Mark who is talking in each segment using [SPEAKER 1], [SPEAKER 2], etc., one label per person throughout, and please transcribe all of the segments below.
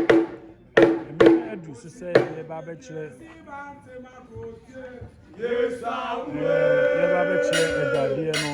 [SPEAKER 1] Amen.
[SPEAKER 2] edu so say ye ba be kire ye ba be kire edade no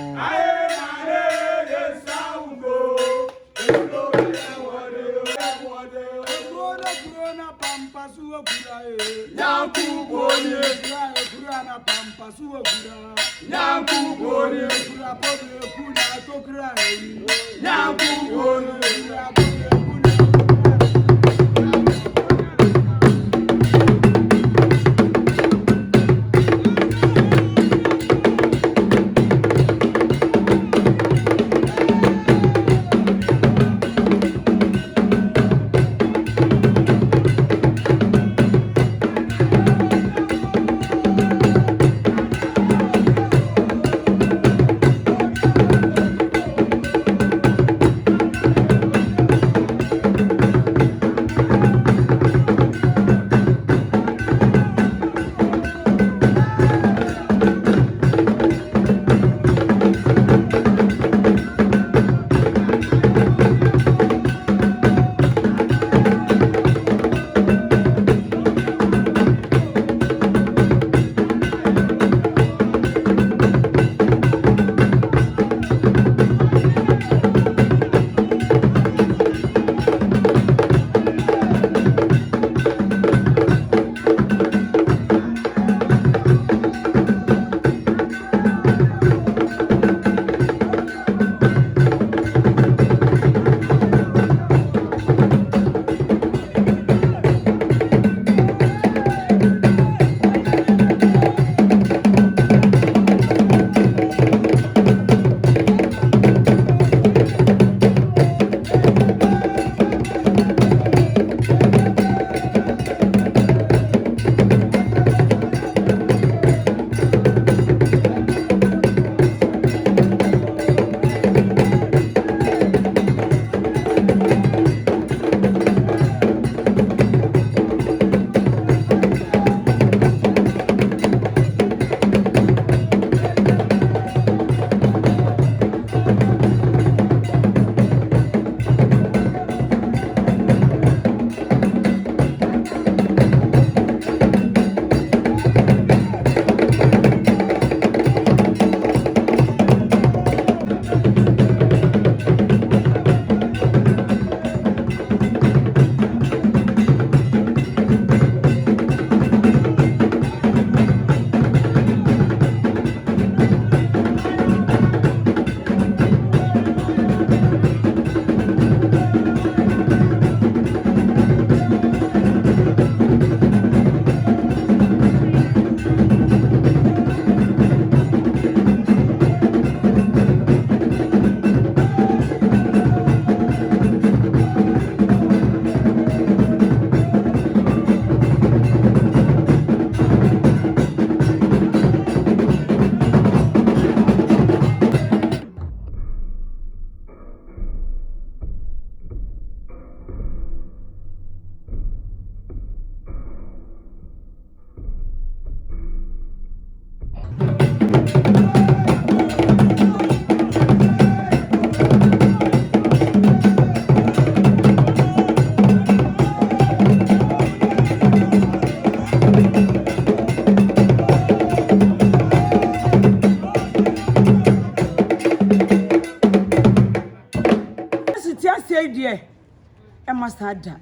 [SPEAKER 3] Sada.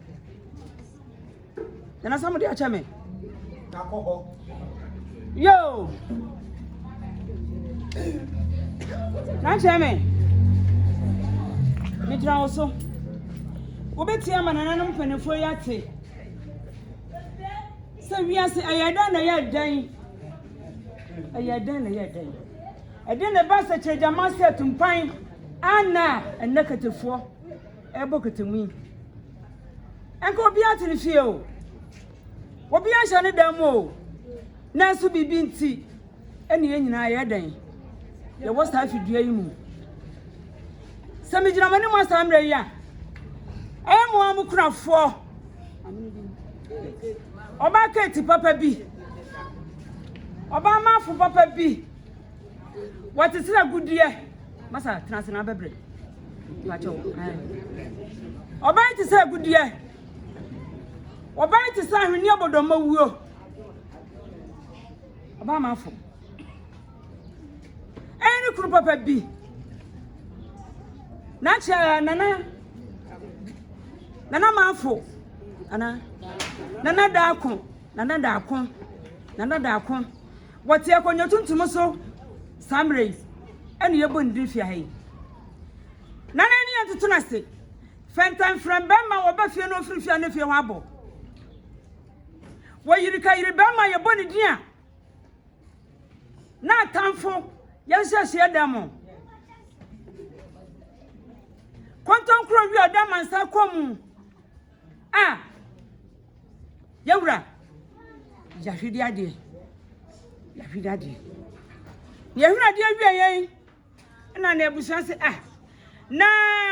[SPEAKER 3] Then somebody ask me. Yo. Nachame. Me try also. Obeti amananam penefo yate. Se wiase ayadan na yadan. Ayadan na yadan. Ade ne ba se chejama se tumpan ana enekatefo. Eboketemi. Enko bia tini fie o. Obi ahya ne dam o. Na so bibi nti ene ye nyina ye dan. Ye wo sta afidua yi mu. Se me gyina mane mo asamre ya. Mo amukrafo. Oba keti papa bi. Oba mafu papa bi. What is a good year? Masa transna bebre. Wacho. Oba it is a good year. Oban ti sa hwini abodoma wuo. Oba mafo. Eni kuru papa bi. Na cha nana mafo. Ana nana daako. What ya konyo tuntum so Samre eni yebo ndi fia hai. Nana ni antutuna se. Fentan from Bama oba fie no frifia ne fie ho abo. Wo yirika Bama yebo ni dia. Na tamfo yahye demo. Konton kro wi oda mansa komu. Ah. Yawura. Yahwidi ade. Yahwura de wi yen. Na na ebusan se ah. Na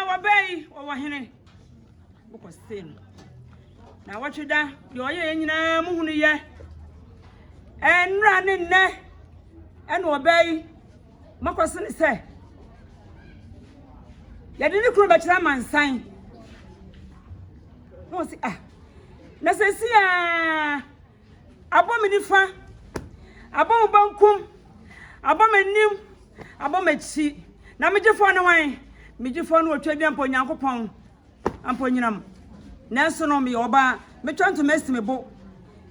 [SPEAKER 3] wabai wa hene. Boko sen. Na watweda de oye nyina muhunu ye. Enra ne nne. En wabai makoso ne se. Yade ne kuro bakira mansan. No si ah. Na se si ah. Abom nifa. Abom bankum. Abom anim. Abom achi. Na megefo ne wan. Megefo no otwadi ampo Nyankopon. Ampo nyinam. Nanso no me oba me twanto mesi me bo.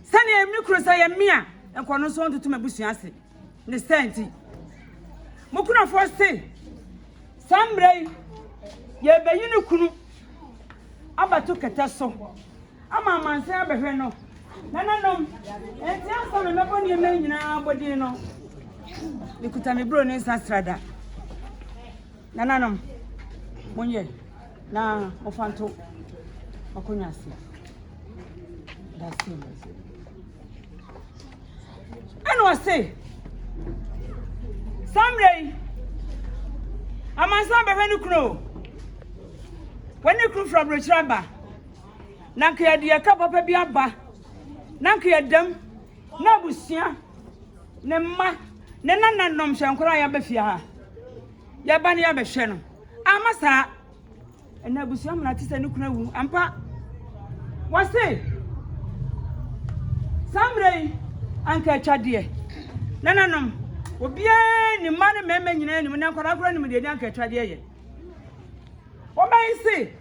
[SPEAKER 3] Sane emni kuro sa ye mia. Enko no so ntutu mabusua ase. Ne senti. Mokuna fo se. Sambre ye beyini kunu. Abato kete so. Ama manse abehwe no. Nananom. Enti aso me mebo ne me nyina abodi no. Nikuta me bro ne sastrada. Nananom. Monye na ofanto makunyasi. That's it. And was say Samre Amansa behwe ni kro. When you come from Richamba, Nanka ya dia ka papa bi aba. Nanka ya dam na busia ne ma ne nananom hyankora ya befia ha. Ya ba ne ya behwe no. Amasa ena busia mna tise ni kuna wu ampa. Wase Samre anka twade. Nananom obia ni ma ne meme nyina ni na kwara ni de anka twade ye. Obai se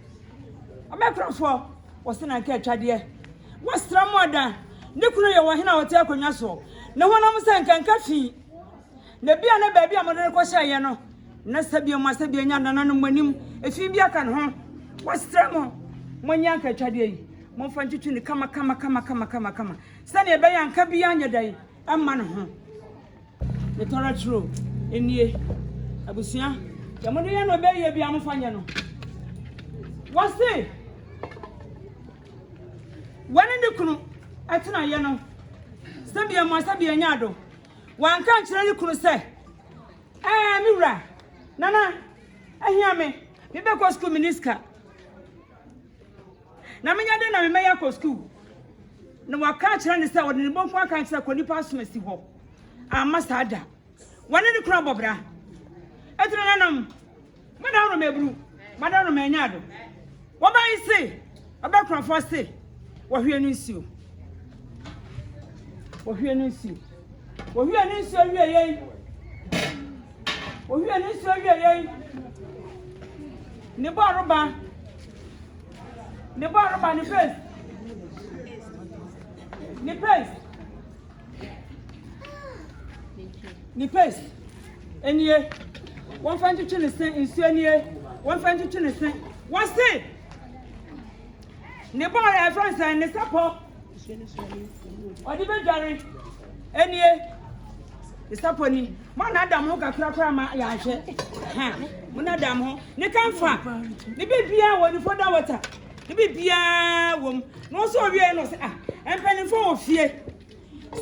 [SPEAKER 3] Omekrofo wose na anka twade. Wastra moda ne kunu ye wo hena wote akonwa so. Ne honam se nkanka fi. Ne bia ne ba bia mo de ko hye ye no. Na sabia mo sabia nya nananom manim efi bia ka ne ho. Wastra mo monya anka twade yi. Mo fa ntutu ni kama. Sane be ya anka bia nya dai amma ne ho. Ne tora true enie abusia ya mo de ye no be ye bia mo fa nya no. Wase wani ni kunu atina ye no sabia mo sabia nya do wanka nkyere ni kunu se miwra nana ahia me be ko school minister na menya de na me meya ko school na waka kyere ni se wodi ni bonko aka kyere ko nipa asomasi ho amasada wani ni kunu bobra etina nanam madam no mebru madam no menya do wobai se obekra fo se wohwe no nsuo wie yei ne baroba ni face ni face enie won fanti tune sen nsuo enie won fanti tune sen won se ne bar e France ne sapo odi be jare enie sapo ni man adam ho kakra ma ya hwe ha mun adam ho ne kanfa ne bibia wo ni foda water ne bibia wo no so wie no se empani fo ofie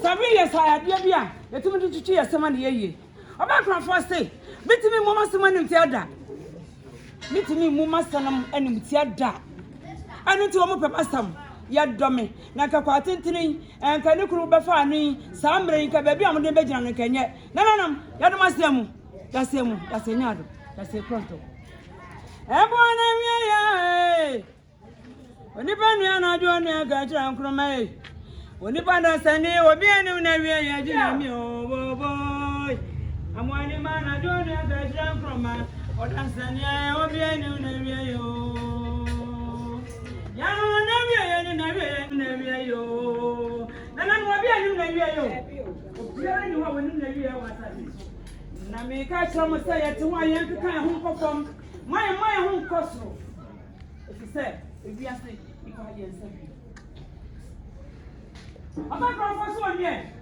[SPEAKER 3] sabi ye sa ya de bia yetumi tutu ye sema ne yeye oba kra fo se bitimi mo masema ne mtiada bitimi mo masanam ene mtiada anu ti wo mo papa sam ya dome na ka kwa tentini enka ne kuru be fa anu sambre nka ba bia mo de be gina no kenye nananam ya do masemu ya senyado ya se pronto e bona wi ya Oni panu ya na jo ne ga jira nkroma e. Oni panu sani obi enu na wie ya jira mi o boy. Amwani ma na jo ne ga jira nkroma. Odan sani ya obi enu na wie yo. Ya no na wie yo. Nana no obi enu na wie yo. Obi enu ha woni na wie wa sa. Na me ka chira mo say ya te wa yan kan ho kokom. Mai ho koso. If you say if you say you can hear something. I'm not going for so yet.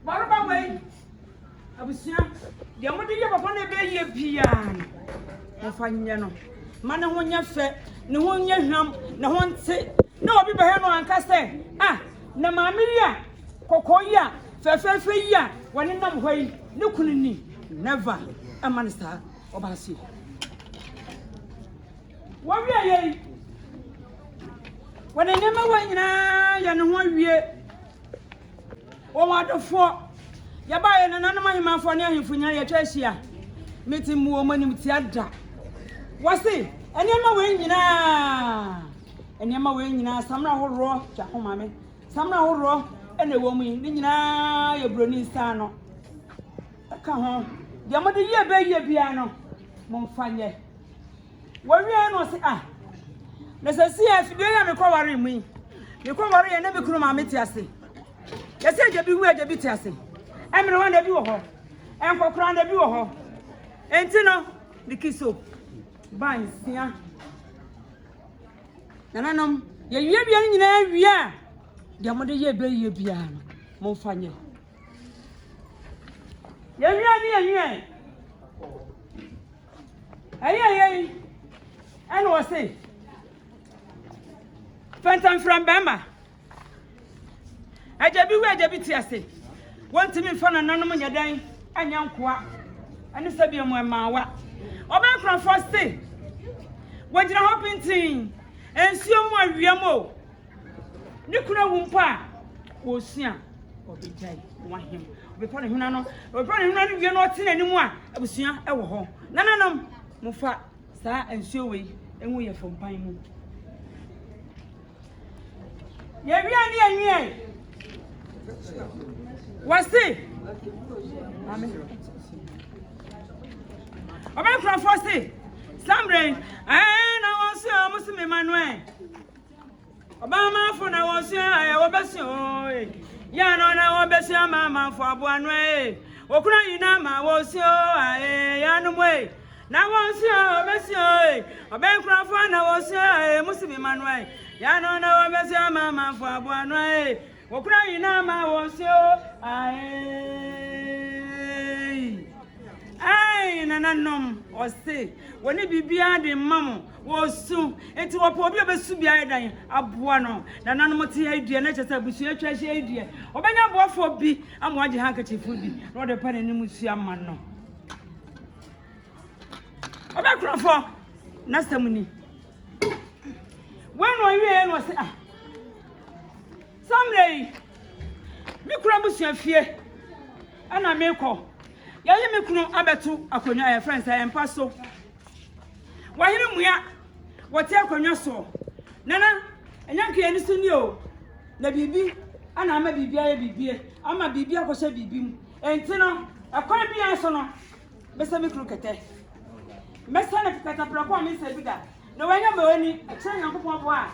[SPEAKER 3] What about way? I was here. The only thing upon the bay ye pian. No fine yano. Man won ya fe, no one ya ham, no one say, no people have no ancaster. Ah, na mamilia, cocoya, fe ya, one in them way, no kunini, never a minister of Basi. What are ye? When I never went na ya no one wie. O what the for? Ya buy an anonymous man for near him for near Tresia. Meeting more money with Tiada. What's it? And Yama wing na. And Yama wing na, some raw raw, Jacomame. Some raw raw, and a woman, Nina, your brony sano. Come home. The mother year bay piano. Monfanye. Where we are no say ah. Let's see if they are recovering me. You come worry and never come at Metiasi. Yes, I be where the Bitiasi. I'm the one that you are. I'm for crown the view of her. And Tino, the kisso. Binds, yeah. Nananum, ye be in area. The mother ye bay ye piano. Monfanye. Ye. Aye. And was say. Phantom from Bama. I jabi where jabi tiase. Want to me fun and none of your day, and young qua, and the Sabian Mawa. Oban from first day. What you hoping to? And see more Riamo. Nicola Wumpa, will see or be jay, want him. Before him, no, before him, you're not seen anymore. I was see our home. None, Mufa, sir, and so we, and we are from Pine. Yeah. What's it? I'm from Fossy. Some rain. I was your Muslim Emmanuel. Obama for I was here. I was your. Yana, I was your mamma for Buanway. Ukraina was your. Yanway. Now was your Bessie. A bank for I was here. Muslim Emmanuel. Yana, I was your mamma for Buanway. Ukraina was your. Aye, Nananum, or say, when it be beyond the mamma was soon, and to a poor Subia, a buono, Nanamoti idea, not just a bushia trash idea. Or when I bought for B, I'm watching handkerchief would be, not a penny musia man. About for Nastamuni. When I was someday, me crumbles your fear, and I may call. Ya me kunu abetu akonya ya friends and paso. Wa hire muya wote akonya so. Nana enyanke eni so ni o. Na bibi ana ama bibi ya bibi ama bibi akose bibi mu. Enti no akwan bi anso no. Besa me kunu kete. Mesa na kata prako me se biga. Na wanya me wani kire nyankopon bo a.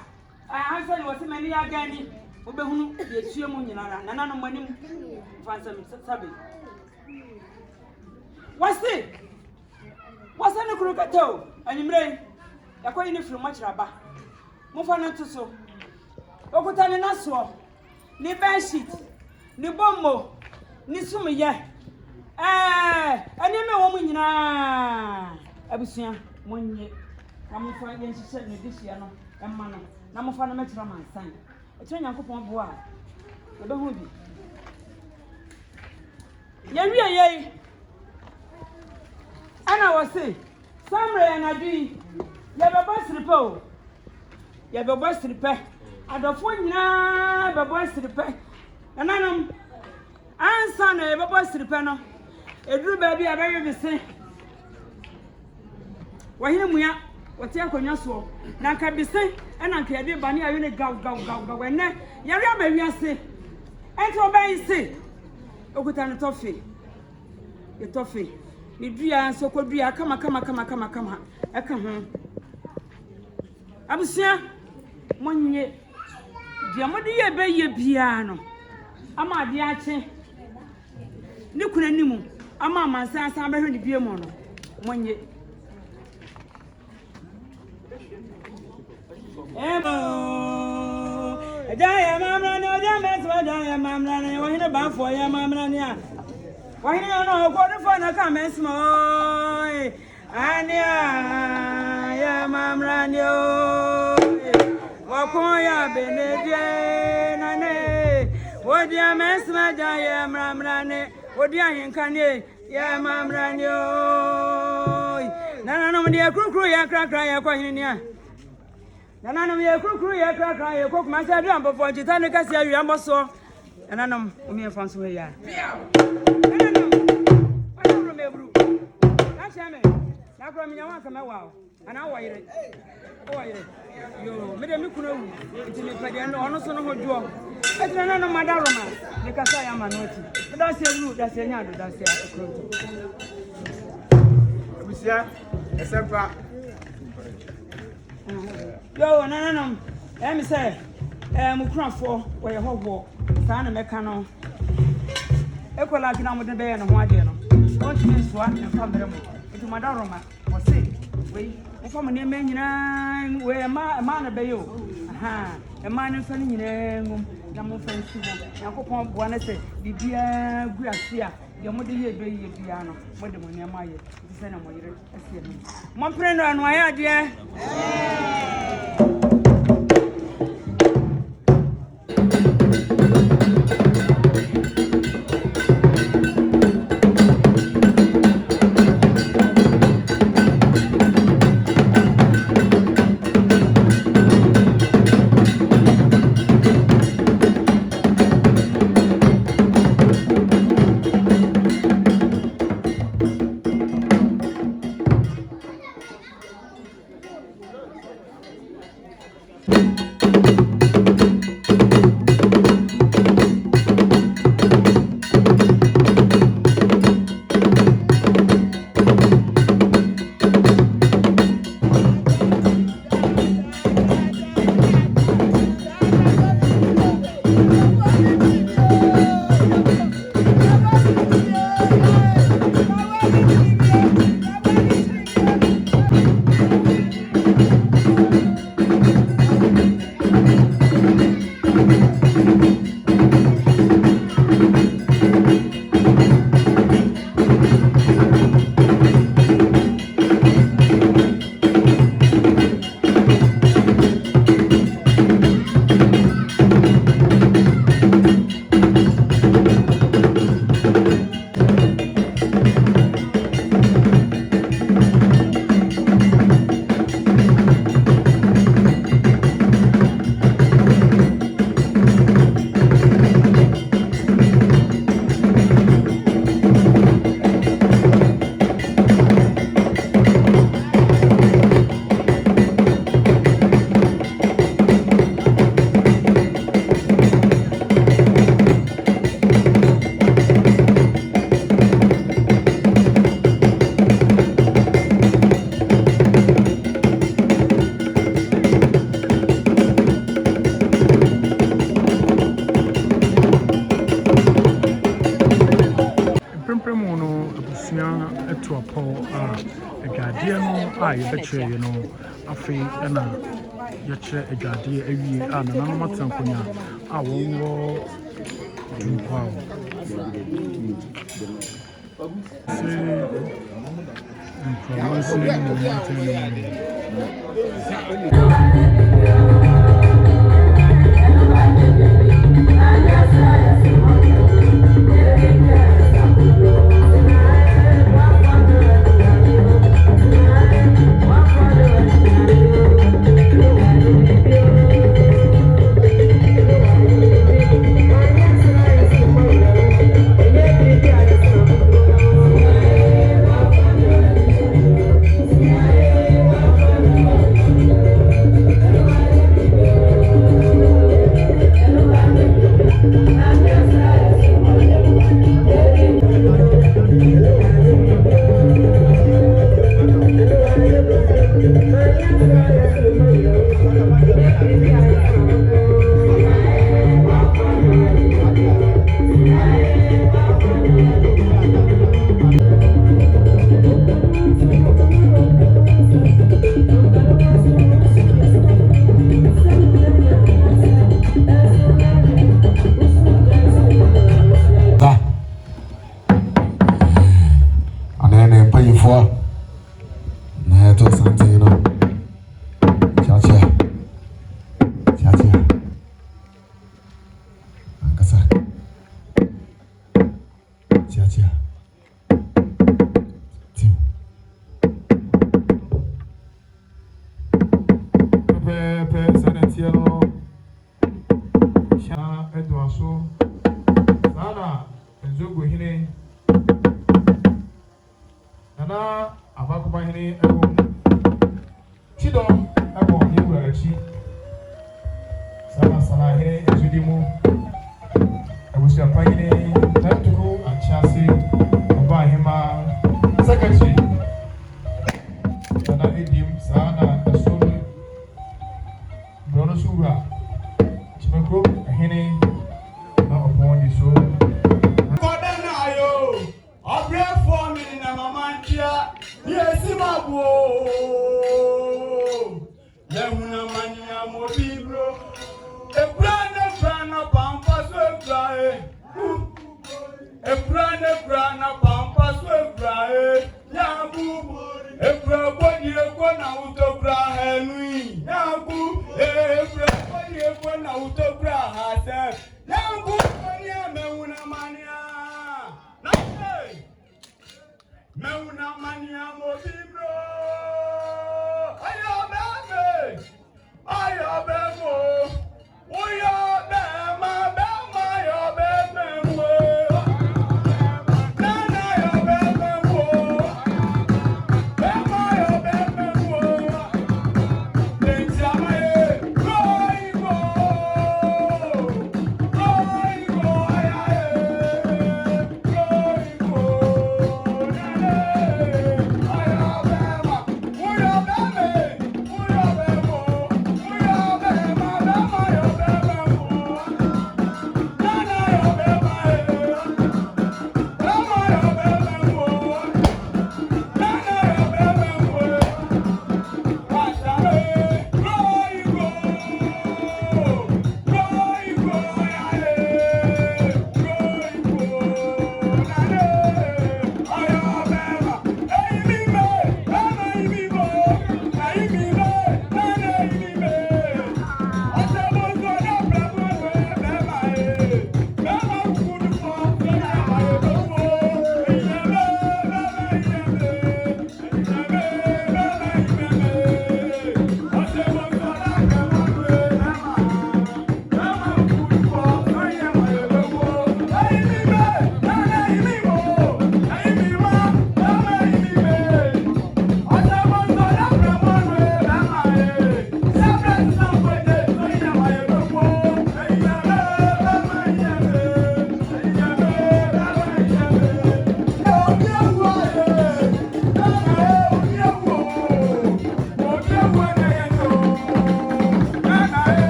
[SPEAKER 3] Hansa ni wote mani ya gani. Obehunu ye tue mu nyinara. Nana no manim fansa me sabe. What's it? What's any crocato? And you may acquaint from much rubber. Mufana to so. Okutani Naswa, ni Banshit, ni Bombo, ni Sumia. And you know, woman, Abusia, 1 year. I'm finding she said this year, and Mana, Namufana Metraman sign. A train of Coupon Bois. The Bahudi. Yea. And I was saying, some rain I do. You have a bus repair. You have a bus repair. I don't want a bus repair. And I know, I'm son of a bus repair. A drew baby, I very say. Why him we are wote akonya so na nka bise na nka yede bani ayo ne gaw ene yare amawiase enti oban se okuta ne tofe e tofe ni dua so ko dua kama eka ho abusia monye dia mode ye be ye bia no ama de ache ni kuna nimu ama mansa san be hwe ni bia mo no monye Jaya mamra ne oja meswa jaya mamra ne wahine ba fo ya mamra ne a wahine no ko ne fo na ka mesmo ania ya mamra ne o wako ya benedie na ne odia meswa jaya mamra ne odia hinka ne ya mamra ne o na no me krukru ya krakra ya kwa hine ne a Nananum ye kukuru ye krakra ye kok ma sha duan bofo jita ne kasi awi amboso nananum umi fanso he ya nananum ayoro mebru na cheme na kro mi nyawa kama wa ana wo yire yo me de mi kuno wu iti me pede no ono so no hojuo eti nananum madaroma ne kasa ya manoti da se ru da se nya do da se akro
[SPEAKER 4] Abusia, esempa.
[SPEAKER 3] Yo, no. Let me say, Mukrafo, where you hobo, Sana Mecano. Ecola can with the bay and a white dinner. Don't you miss one and come there into Madaroma or say, wait, if I'm a name, where a man obey you. Aha, a man in Fanny, Namu Fancy, Uncle Buana say, the dear Gracia, your mother ye be piano, what the money am I? The same way, my friend and my idea.
[SPEAKER 2] to a poll a guardian I betray you know afi na yɛkyerɛ adwadeɛ awie a nananom atankonya a wɔwɔ dunkwa se nkɔmɔ se no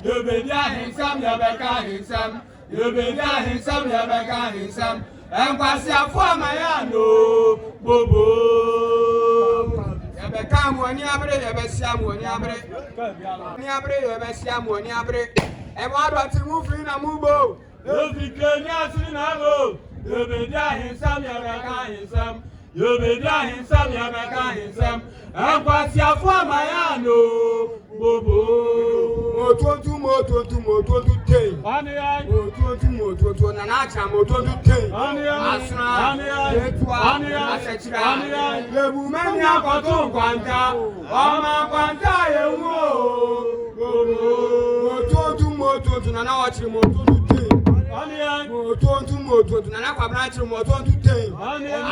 [SPEAKER 4] You be there handsome, you be handsome. You be there handsome, you be handsome. And what's your form, I know, Bobo? You be come when you are ready, you be Siam when you are ready. You be Siam when you are ready. And what about to move in a mubo? You be Kenyan in a row. You be there handsome, you be handsome. You be there handsome, you be handsome. And what's your form, I know, Bobo? Mototu ten. Mototu nanacha mototu ten. Asra. Etwa. Asechira. Lebu meni akoto kwanta. Oma kwanta yewo. Mototu nanawachi mototu ten. Mototu nanakwabnachi mototu ten.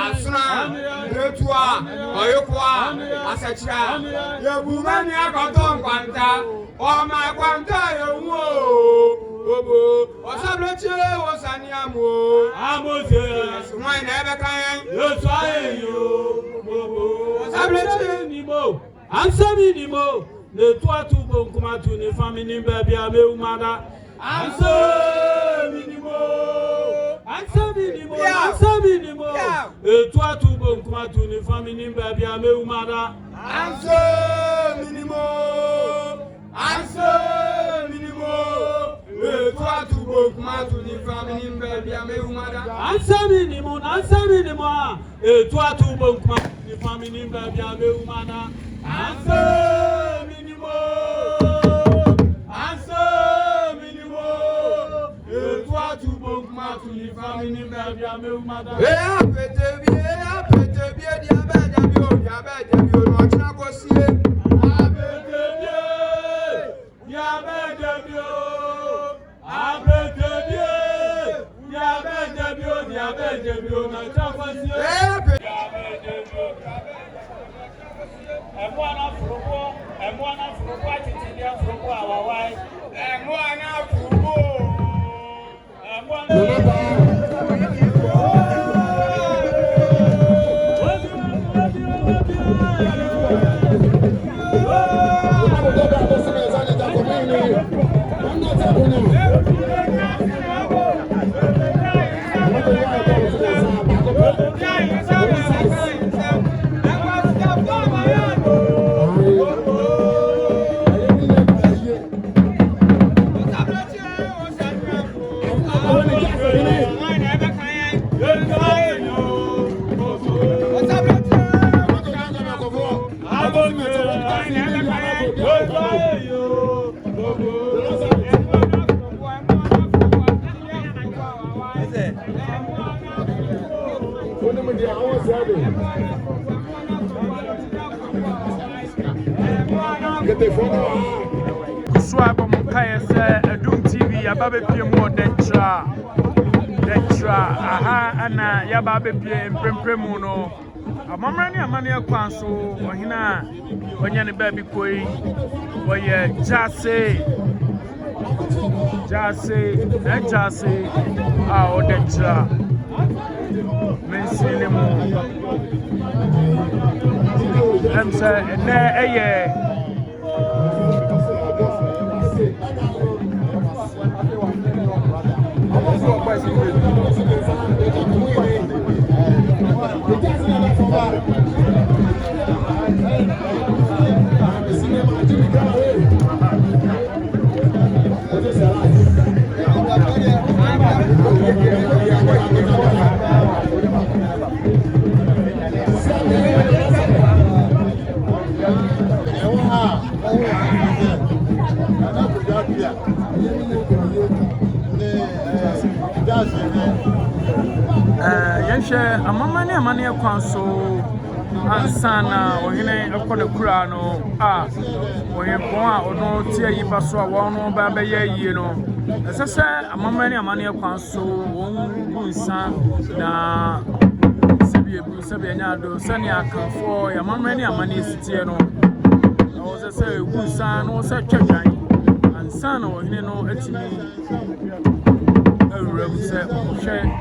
[SPEAKER 4] Asra. Etwa. Oyokwa. Asechira. Lebu meni akoto kwanta. Oh my quanta, you whoa, Osabrache was an yamo. Amos, my never can. You try you, Osabrache Nimo. Answer me, Nimo. The Tuatu Bomkumatu, the family baby, Mother. Answer me, Nimo. Answer me, Nimo. Answer me, Nimo. The Tuatu Bomkumatu, the family baby, Mother. Answer me, Nimo. Answer minimo, toi tu beaucoup to the family baby amehumada. Answer minimo, toi tu beaucoup to the family baby amehumada. Answer minimo, toi tu beaucoup to the family baby amehumada. Apete bien, diabète, no china kosie.
[SPEAKER 2] Kuswaba mukaya se Adum TV ababe pie mo dentra aha ana yababe pie mprempremu no amamra ne amane akwanso ohina onya ne ba bi koi oye jase a odentra mensini mo emsa ene eye amamani amane akwanso ansana ohine akone kura no oyempon a ono tie yiba so a wono ba be yie no esese amamani amane akwanso won gunsa na sebi nyado sani akanfo ya amamani amane sitie no o sese gunsa no se twetwan ansana ohine no atimi awuram se hwe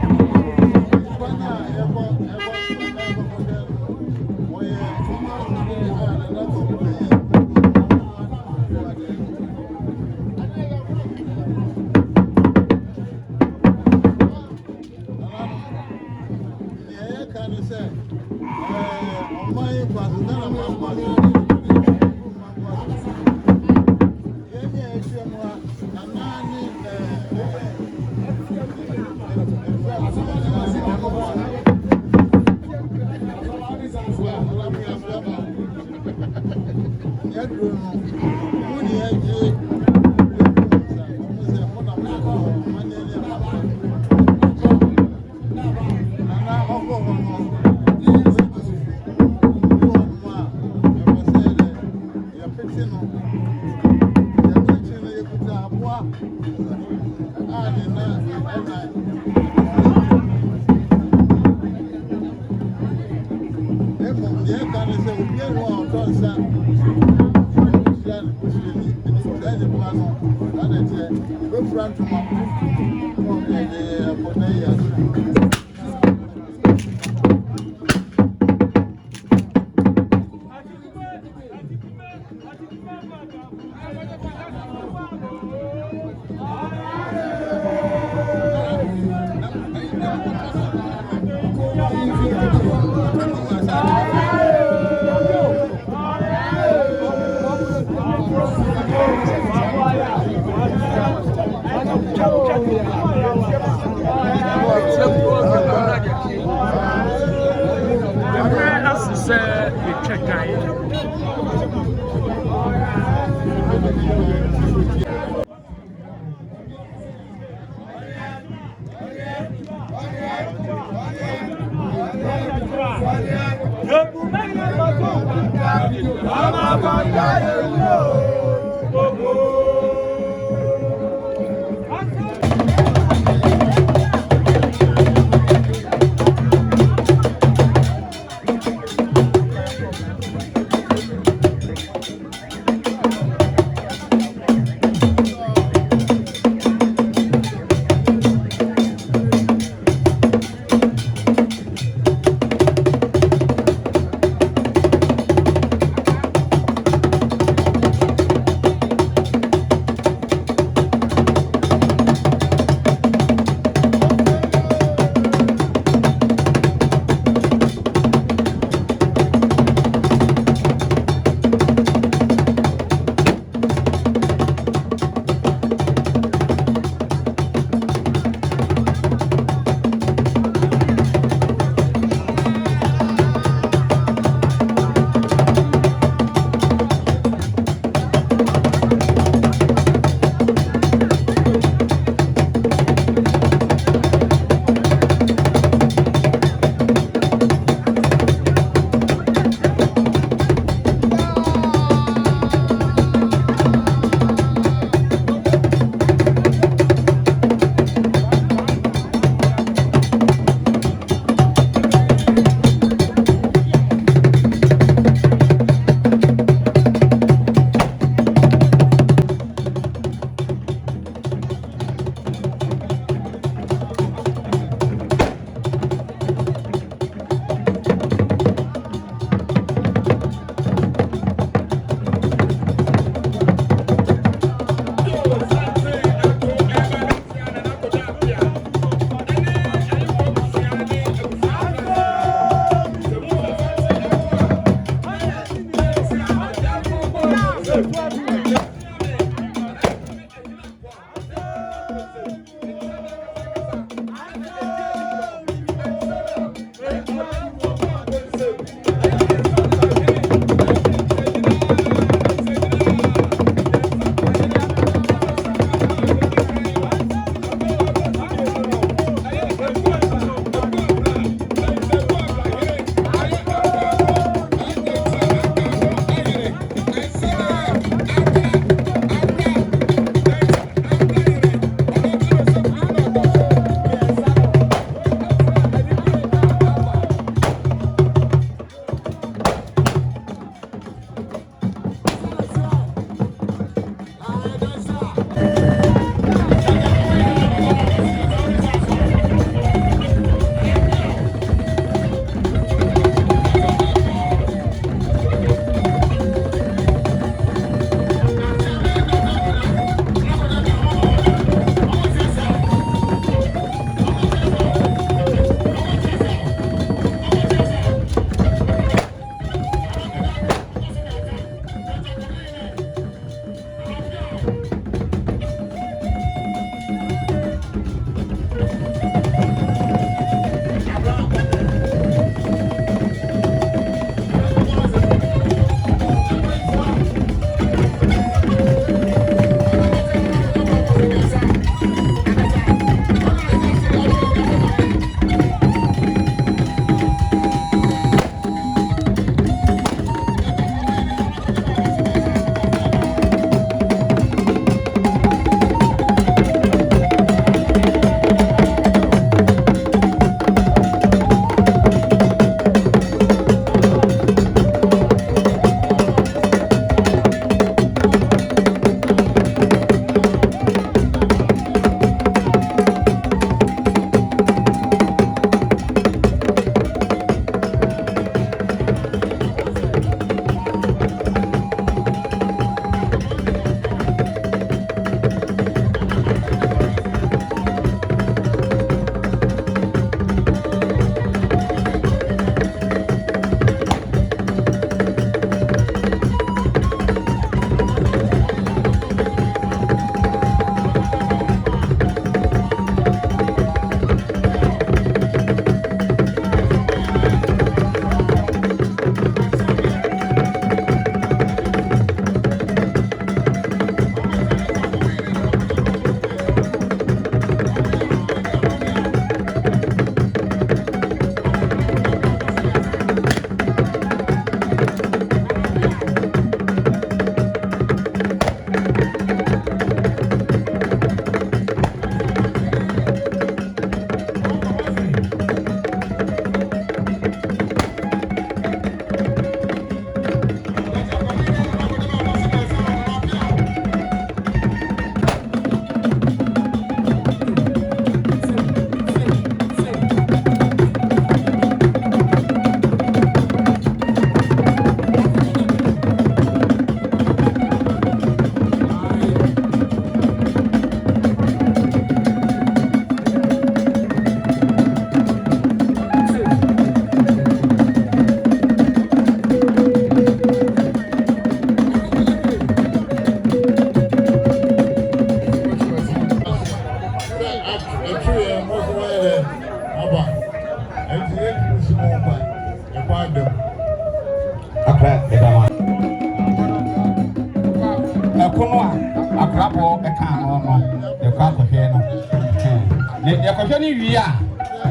[SPEAKER 4] akraboɔ ɛka no no yɛkɔ akɔhwɛ no yɛkɔhwɛ no wie a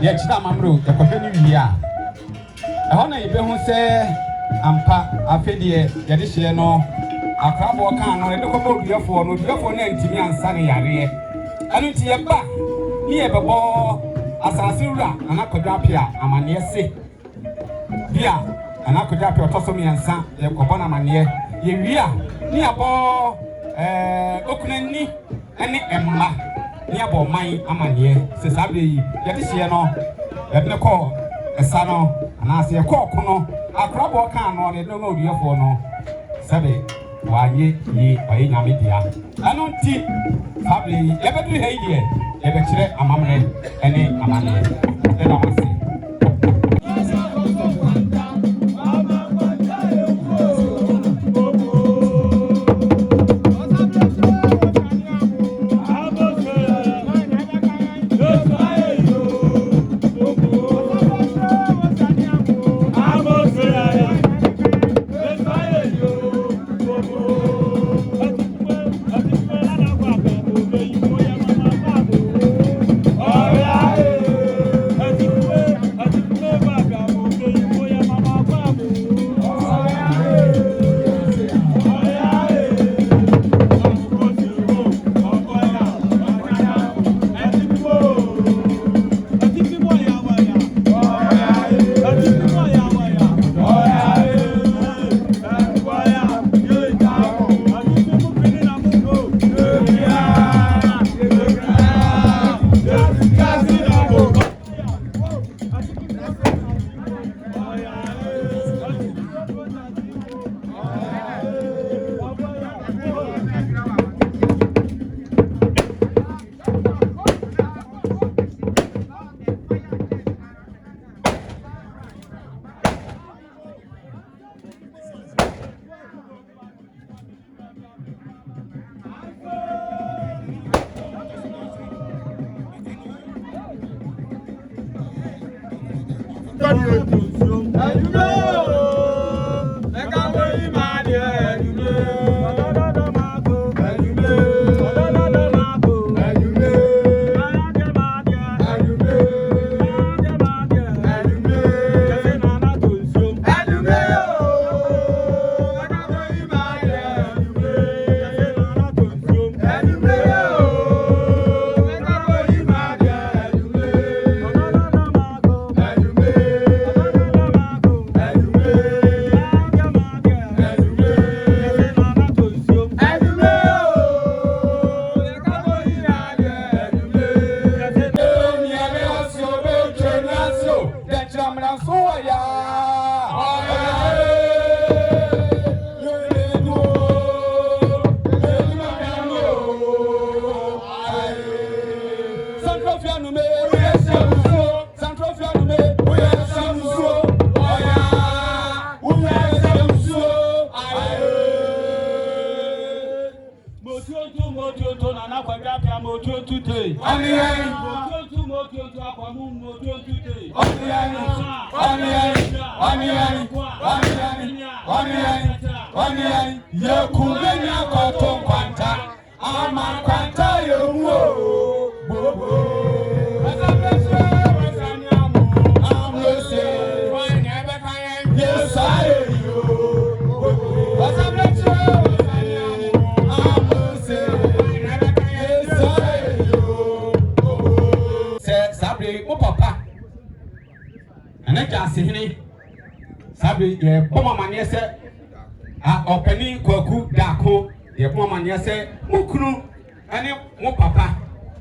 [SPEAKER 4] yɛkyerɛ amammerɛ yɛkɔhwɛ no wie a ɛhɔ na yɛbɛhu sɛ ampa afɛdeɛ yɛde hyɛ no akraboɔ ka no yɛde kɔbɔ oduafoɔ no oduafoɔ no antimi ansa ne yareɛ ɛno nti yɛba ne yɛbɛbɔ asase wura anakɔdwa apɛ a amanneɛ se bia anakɔdwa apɛ ɔtɔ so mmiɛnsa yɛkɔbɔ no amanneɛ yɛwie a ne yɛbɔ okunani ne ɛmma ne yɛbɔ ɔman amanneɛ sɛ saa berɛ yi yɛde hyɛ no yɛde ne kɔɔ ɛsa no anaasɛ yɛkɔɔ ko no akraboɔ ka no yɛde no oduafoɔ no sɛbe wanye ye ɔyɛ nyame dea ɛno nti saa berɛ yi yɛbɛduru ha yi deɛ yɛbɛkyerɛ amammerɛ ne amanneɛ ɛda mo ase Openi kwaku dako ye ko amane se mukunu ene mo papa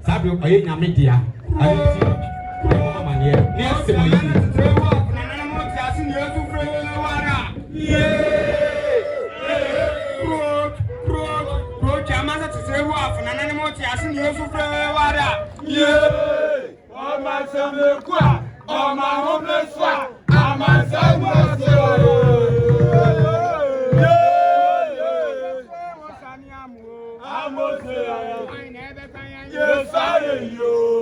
[SPEAKER 4] sabe oye nyame dia ani ti ko amane ne se mo yi na mo ti asu ni osu fre wara ye pro chama sa ti se wo afuna na mo ti asu ni osu fre wara ye o ma se me kwa o ma ho me swa ama se mo se yes, I you.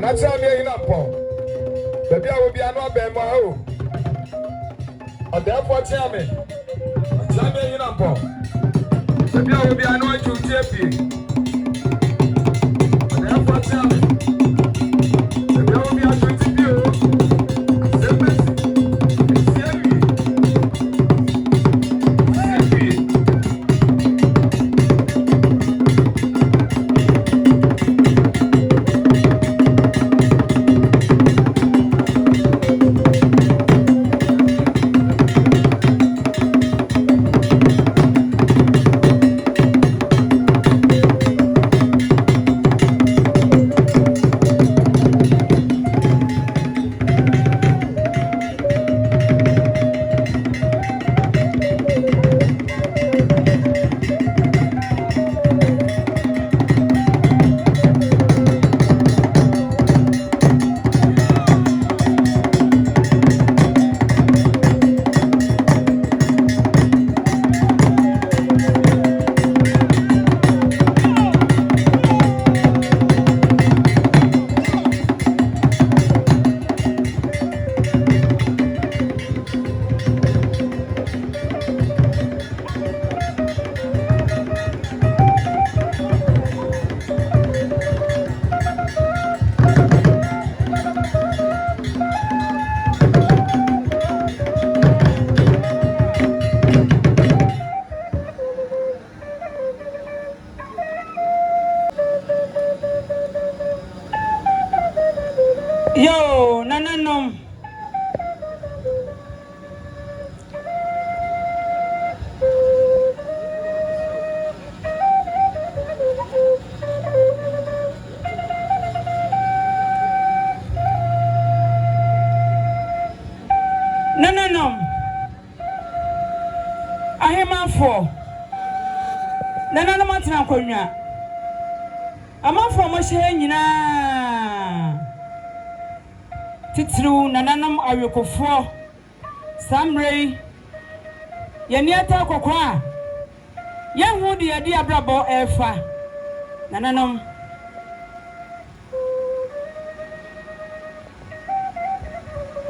[SPEAKER 4] Macha me in a pond. Baby, I will be an old my home. And therefore, tell me. Macha me in a pond. Baby, I will be annoyed to JP. And therefore, tell me. Baby, I will be annoyed to you.
[SPEAKER 3] Yo, nananom. Nananom. Ahemafo. Nananom atena konwa. Amafo mo hye nyina. Titru nananom awekofo Samre yeni ata kokwa yehu de ade abrabo efa nananom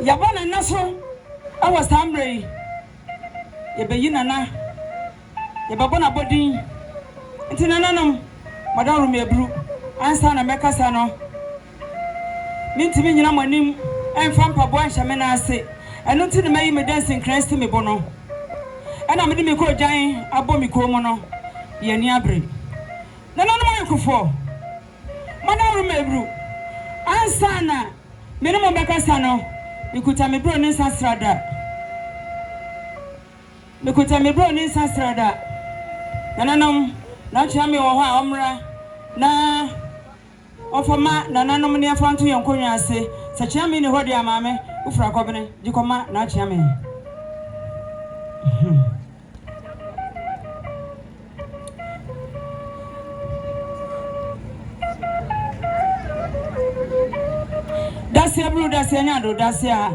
[SPEAKER 3] yabona naso awa Samre yebeyi nana yebabona bodin nti nananom madaru mebru ansa na mekasa no mintimi nyina manim enfam pabo anhyame na ase eno nti ne mayi me dancing Christ me bono ena me de me ko jan abo me ko mo no ye ni abre nananom ayekofo madaru mebru ansa na me ne mo bekasa no ikuta me bro ni sastrada mekuta me bro ni sastrada nananom na chia me wo ho a omra na ofama nananom ne afanto yenkonwa ase sachia me ni hodi amame ufra kobene dikoma na chia me dasia bro dasia nya do dasia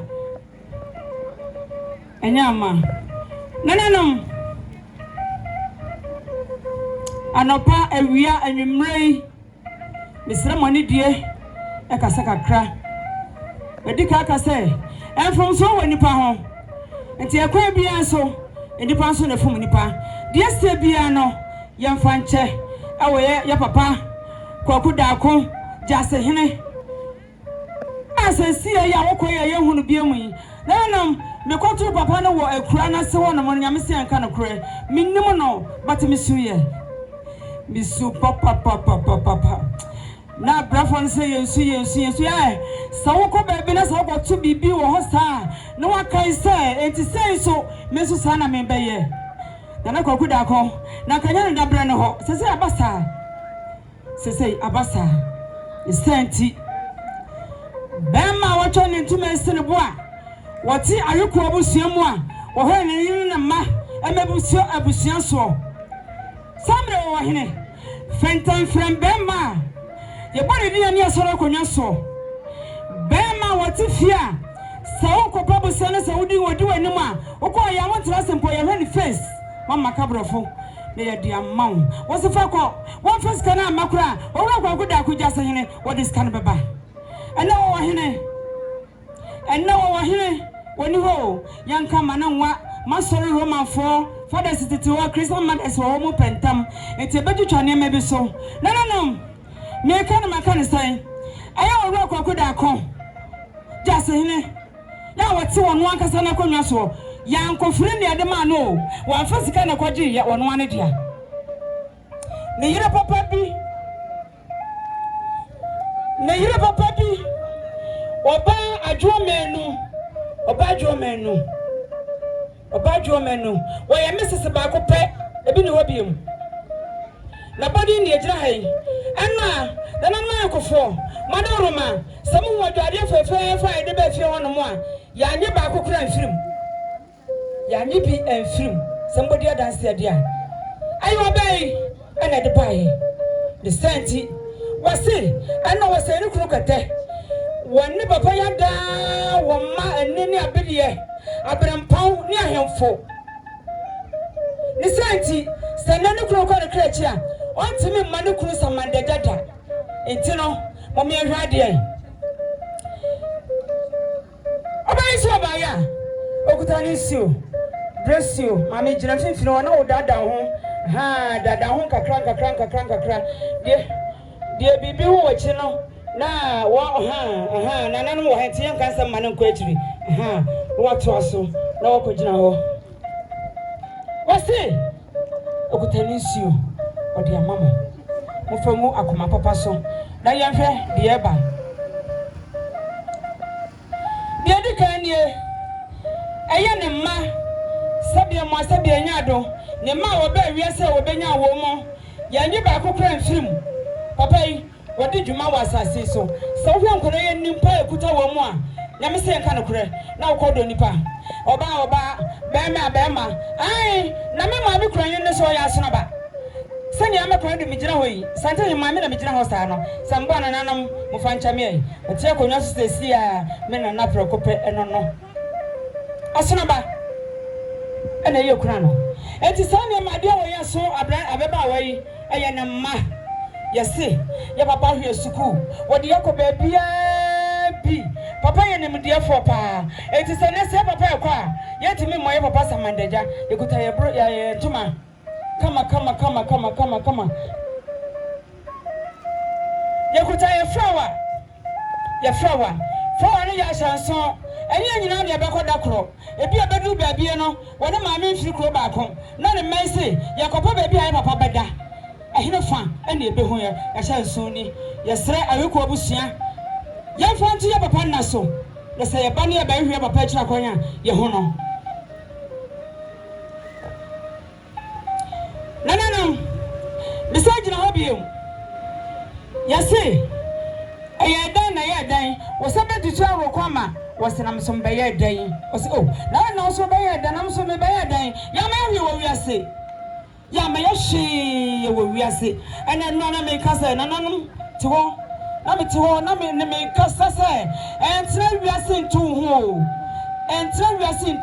[SPEAKER 3] enyama nananom anopa ewia anwumrei misra moni die ekasa kakra medika akase enfom so woni pa ho enti ekwa bia so enipa so na fom nipa die se bia no yemfa nche awoye ya papa kwaku daako jase hene asensi ya wokoye ye hunu bia mu yi nanam mekotu papa no wo akura na se wo no mo nyame se anka no kure minnim no but misuye misu papa na brafon say yensu ya sawoko bebe na sawoko tu bibi wo ho sa na wakai say enti say so mesu sa na me beye na kwaku daako na kanya na dabra no ho sese abasa isenti bema wacho ne ntuma esene bo a woti ayeko obusuamu a wo ho ne yin na ma emebusio abusuan so Samre wo hene fentan frem bema ye body dia ni asoro konwa so bema woti fia sawo kopa busane sawudi wodi wanim a woko ya wotra sempo ye hwe face mama kabrofo ne ye dia maw wo se fa ko won face kana makura wo kwa kuda ku jase hene wo dis kan beba ɛna wo wahene ɛna wo wahene woni ho yanka mananwa masori Roman for fathers tete wa Christian mothers wo mo pentam enti bedutwa ne ma bi so nananam me ka na maka ne sai aya wo kwakoda akon jase hene ya wati wonu ankasa na konwa so yankofiri ne de ma no wa fasika na kwaji ya wonu ane dia ne yire papa bi oba adwomenu wo ye Mrs. Baako pe ebi ne hobiem na body ne ejira hai ana na akofo madoroma samu wadade fefe de be fie hono mo a ya nye Baako kura mfirim ya nye bi mfirim somebody dance there ayo bai ana de bai the senti wase ana wase ni kuru kete wonni papa ya da womma enni abedie abrampau ni ahemfo ni senti sanani kuru ko krechi a ontimi mane kuru samande dada enti no momi ahwade ai obai so baya okutani sio bresio mami jina finfini wona odada ho dada ho kakran de bibi ho wachi no na wa na nanu wo henti yan kan sam manan ko atiri wo to aso na wo ko jina ho wase okutani sio odi amama mo famu akoma papa so na yanhwe de eba de dikanie eye ne ma sabia mo sabia nyado ne ma wo ba wiase wo benya wo mo yanyi Baako kra mfirim papa yi wodi djuma wa asase so so hwe nkoro ye nimpa ekuta wo mo a nyame se nka ne kure na wo kodo nipa oba bema ai na me ma bi kura yin ne so ya asona ba sani ame kura de migina hoyi sante ye ma me na migina ho sa no sambo na nanam mo fancha me ai otie konwa so sesi a me na na prokope eno no asona ba ena ye kura no enti sani ma de wo ya so abeba wayi eye na ma yesi ya papa hwe suku wodi yakoba bi papa ye nem de fo pa enti se ne se papa e kwa yetimi mo ye papa samandeja ekuta ye bro ya tuma kama yekuta ye flower ne ya chanson enye nyina de be koda kro ebi abedu baabie no wona ma me mfiri kro baako na ne mense yakopa baabi aye papa beda ehine fa ene ebe ho ya chanson ni yesre ayeko obusua ye fanti ye papa na so le se ye ba ne ye ba hwe papa kira kwanya ye ho no nananam misajina hobiem yase ayadan na yadan wosabe tutu awokoma wosenam so mbe yadan wose na so be yadan nam so me be yadan ya ma hwe wo wiase ya ma ye wo wiase ena no na me kasa nananam tiwo na me tiwo na me kasa se entra wiase ntu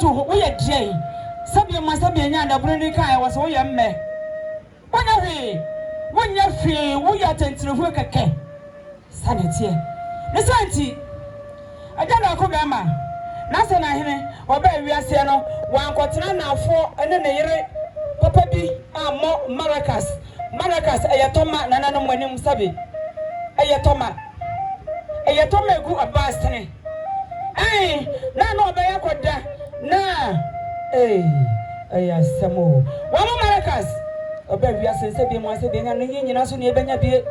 [SPEAKER 3] ho wo ye dai sabe ma sabe nya da broni kai wo so wo ye mme wonya hwe wo ya tentire hu keke sanetie ne santi ajana ko gama na se na hene oba wiase no wankotena na afo ene ne yere papa bi amo Maracas ayatoma nanano mwanim sabe ayatoma egu abastene na no oba yakoda na ayasamo wa Maracas oba wiase se bi mo se bi ngano nyina so ne ebenya bie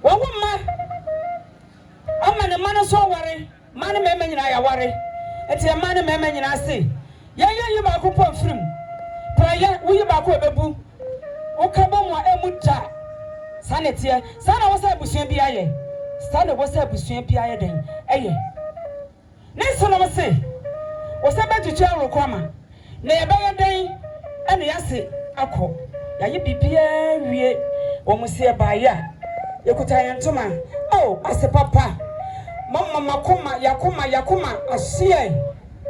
[SPEAKER 3] wogumma amma ne mano so ware mane meme nyina ya ware enti mane meme nyina se ye ba ko po frim praye wo ba ko bebu wo ka bo mo emuta sanetie sana wo sa busuan bi aye sana wo sa busuan bi aye den eye ne so no se wo sa betutu arokoma na ye ba ye den ene yase akọ ya ye bibia wie wo mo se ba ya yekuta yantoma ase papa mama makoma yakoma asie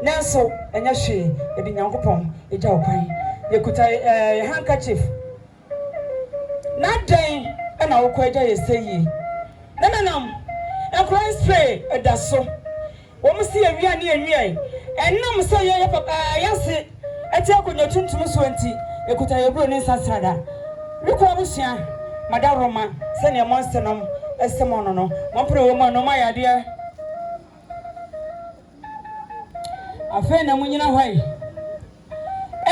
[SPEAKER 3] nanso enya hwe edi nyankopon eja okwan yekuta handkerchief na dan na wo kwa eja yeseyi nananam ekran spray edaso wo msi awia ne anwia enam so ye papa yase eti akonyo tuntum so anti ekuta yebro ne sasrada riko abusua madaroma se ne monster nom esemono no mopre wo ma no ma yade afa na munyina hwai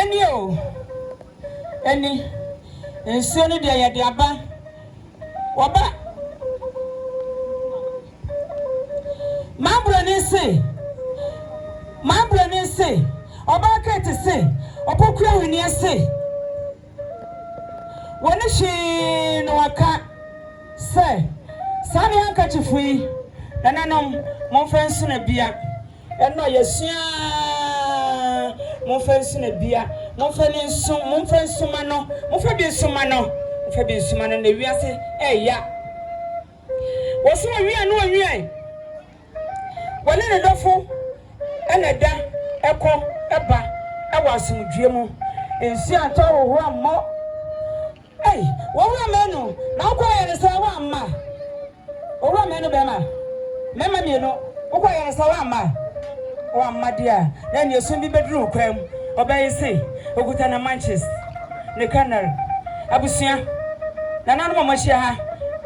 [SPEAKER 3] eni o eni ensuo ne de yade aba oba Mabrane se oba kete se opokura hwini se woni hwe no waka se sane anka chifui nananom monfensu na bia eno yesua monfensu na bia monfensu mano monfebi sumano na wiase eya wosu wi no wi wale ne dofo ene da eko eba awasumdue mu ensi ato wo ammo wo amenu na ko yere sa wa amma wo amenu be ma mema mienu wo yere sa wa amma dia na ne esun bi bedru kwam obaye se okuta na Manchester ne Canal abusua na nanu mo mahia ha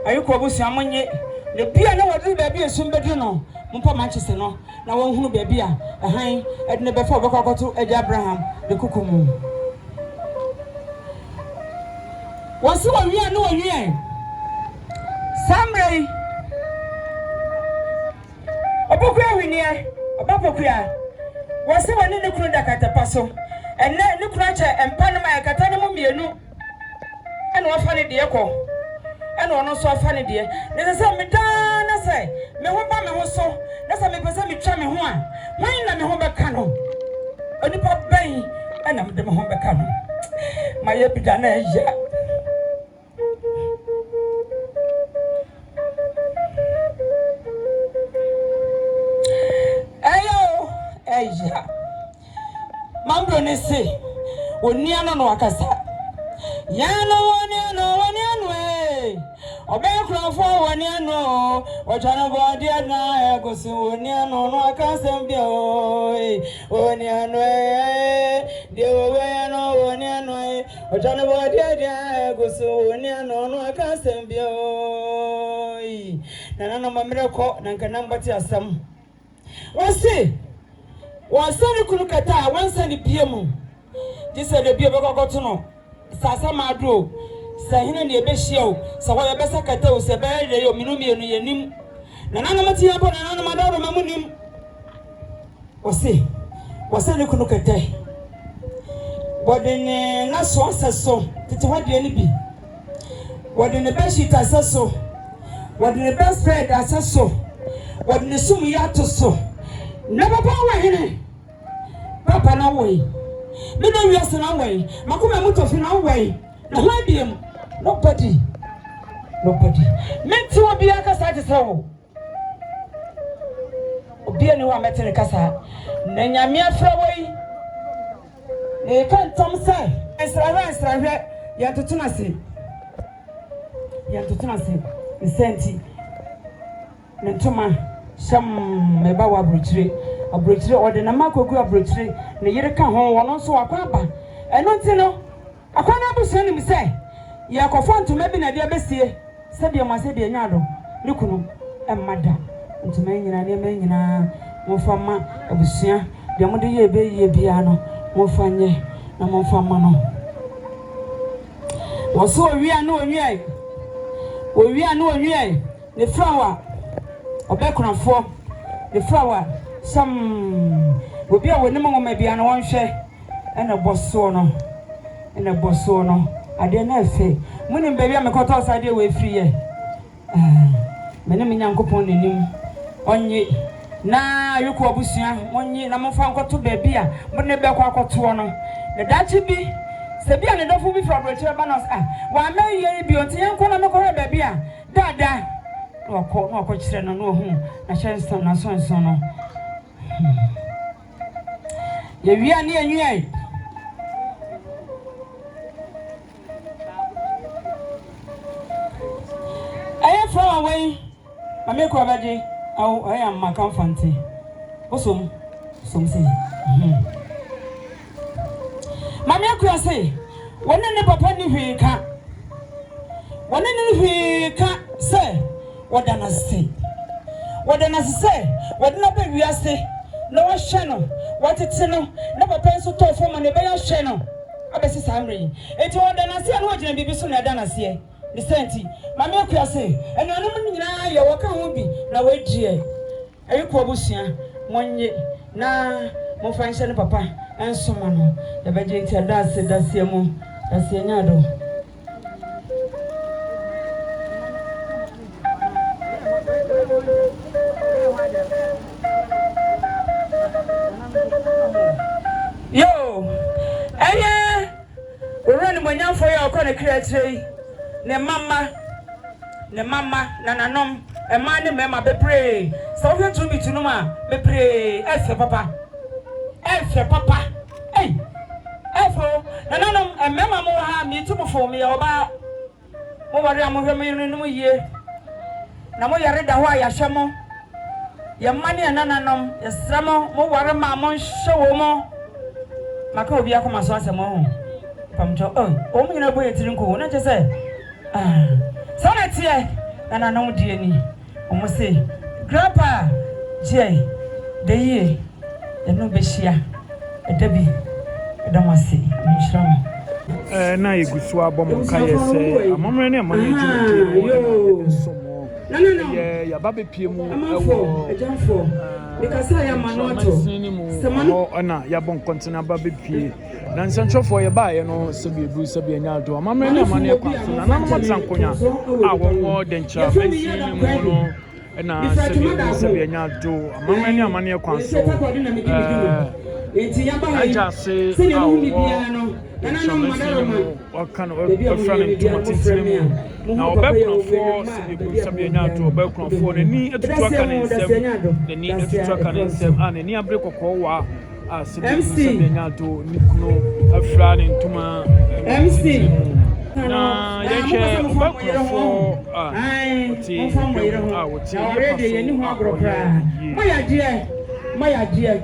[SPEAKER 3] ayiko abusua monye ne bia na wadu ba bia esun bedru no mpa Manchester no na won hunu baabi a han edne be fa obekokoto eja Abraham de kukumu wasi wa wi anu wi samrei obokua hwinie obapokua wasi wa ne kunu dakata paso enne ne kunu acha empa no ma yakata ne mo mienu ene wafa ne de ko ene ono so afa ne de ne se me dana se me ho ba me ho so na se me pese me twa me ho a hwan na me ho be ka no onipa ban ana me de me ho be ka no ma ye bi da na ya ayo mambro ne se oni ano no akasa yano oni ano obekrofo woni ano ochano body na egosi woni ano no akasem bia woni ano de we no woni ano ochano body na egosi woni ano no akasem bia nana no mamre ko nanka nambati asam wose wasani kunu kata wansani biemu dise de bie bekokoto no sasa madro sahina ne ebehia o sa wa yebesa kata o se be re yo minu mienu yenim nana mati yabo nana madaro mamunim wasani kunu kata wadene na so aseso tete wadie ni bi wadene beshi taseso wadene best friend aseso wadene sumu ya toso na papa wa hene papa na woi me no wiase na woi makoma mutofi na woi na ho abiem nobody meti obi akasa tesewo obi ani wa metene kasa na nyame afra woi e kan tom sai esrahwe ya tutuna se senti ntoma sham meba wa abrochire ode na makogu abrochire ne yire ka ho wono so akwa aba eno ntino akwa na abuso ni mse ye akofo ntoma bi na de abesie se de ma se de nyado likunu emmada ntoma nyina ne ma nyina mofama abusia de mo de ye be ye bia no mofanye na mofama no woso owia no onwie ne flower obekunafo the flower some obi a woni mo bia no wonhwe ena boso no ade na afi muni baabi a mekoto sade we free ye mene menyankopon nenim onye na yeko abusua onye na momfa nkoto baabi a mone be kwa akoto no ne dachi bi se bia ne dofo bi from Rochelle Banos wa ma ye bi onti yanko na mekoro baabi a dada no akọ no no hu na chenston na sonson no ye wia ne anwia flower way Mame ko abaje aw I am makamfante. Osom somse. Mame ko ase wona ne papa ni hwe ka. Wona ne hwe ka se wodana se. Wodana se wodana be wiase no wa hye no watete no na papa nso to fo ma ne be ya hye no abesi samre. Eti wodana se no wagina bibi so na dana se. The senti mama akua se enanu mu nyina ye woka ho bi na wagie ayiko obusia monye na mo fanhye ne papa ensoma no ye beje ti dase mu dase nyado yo eye orani monyamfo ye okọ ne kreatrei ne mama nananom ema ne mema bebre so we to be tunuma bebre efe papa efo nananom mema mo ha mi tumfo me oba mo ware amohwe me num yie na mo yare da ho ayahwemo ye mane nananom yesramo mo ware ma mo hyewo mo maka obi akoma so asemo ho pamjo o mo nyina boye tirinko na je se so na tie na no die ni omo say grandpa je de ye no be hia edabi edamase nshram
[SPEAKER 2] na igusu abom kaye se amamre ne amane djumati somo ye ya babe pie mu ewo
[SPEAKER 3] ejamfo because I am manoto
[SPEAKER 2] semano na ya bon continue babe pie na nsanchofo ye ba ye no sebi bru sebi anya do amamre ne amane kwaso na nanu matsankonya a wonwo dencha mansi ni mu no na sebi anya do amamre ne amane kwaso
[SPEAKER 3] enti ya ba
[SPEAKER 2] aja se wakano efrane tumatintini mu na obekunafo sebienyato obekunafo neni etutu aka ne nsem ani ni abre kokwa a sebienyato nikuno efrane ntuma MC na yeshe obekunafo oti oti
[SPEAKER 3] already yeni ho agrokra maya die